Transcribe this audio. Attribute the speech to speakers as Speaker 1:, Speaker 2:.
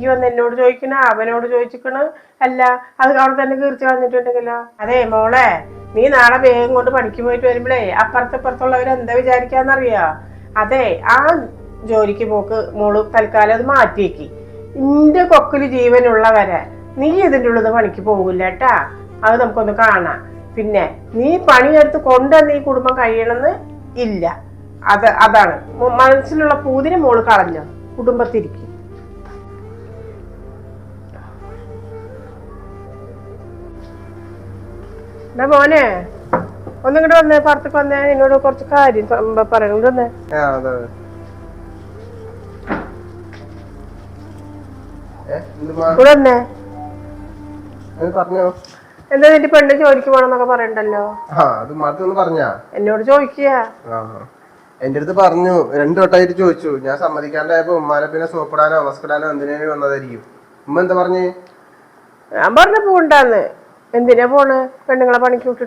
Speaker 1: ഈ വന്ന് എന്നോട് ചോദിക്കണ അവനോട് ചോദിച്ചിക്കണ അല്ല അത് അവിടെ തന്നെ കീർത്തി കളഞ്ഞിട്ടുണ്ടെങ്കിലോ? അതെ മോളെ, നീ നാളെ വേഗം കൊണ്ട് പണിക്ക് പോയിട്ട് വരുമ്പോഴേ അപ്പുറത്തുള്ളവർ എന്താ വിചാരിക്കാന്നറിയാ? അതെ, ആ ജോലിക്ക് പോക്ക് മോള് തൽക്കാലം അത് മാറ്റിയേക്ക്. നിന്റെ കൊക്കില് ജീവനുള്ളവരെ നീ ഇതിൻ്റെ ഉള്ളത് പണിക്ക് പോകില്ല കേട്ടാ. അത് നമുക്കൊന്ന് കാണാം. പിന്നെ നീ പണിയെടുത്ത് കൊണ്ടുവന്ന് ഈ കുടുംബം കഴിയണമെന്ന് ഇല്ല. അതാണ് മനസ്സിലുള്ള പൂതിനെ മോള് കളഞ്ഞോ. കുടുംബത്തിരിക്കും. എന്നാ മോനെ ഒന്നിങ്ങോട്ട് വന്നേ, പുറത്തേക്ക് വന്നേ, എന്നോട് കുറച്ച് കാര്യം പറയണം. ഇങ്ങോട്ട് വന്നേ. എന്താ നിന്റെ പെണ്ണ് ജോലിക്ക് പോണെന്നൊക്കെ പറയണ്ടല്ലോ? എന്നോട് ചോദിക്കുക.
Speaker 2: എന്റെ അടുത്ത് പറഞ്ഞു, 2 വട്ടമായിട്ട് ചോദിച്ചു. ഞാൻ സമ്മതിക്കാണ്ടായപ്പോ ഉമ്മാനെ പിന്നെ സോപ്പിടാനോ മസ്കിടാനോ എന്തിനു വന്നതായിരിക്കും. ഉമ്മ എന്താ പറഞ്ഞേ?
Speaker 1: ഞാൻ പറഞ്ഞ പോണ്ടാന്ന്. എന്തിനാ പോണ് പെണ്ണുങ്ങളെ പണിക്ക് വിട്ടിട്ട്?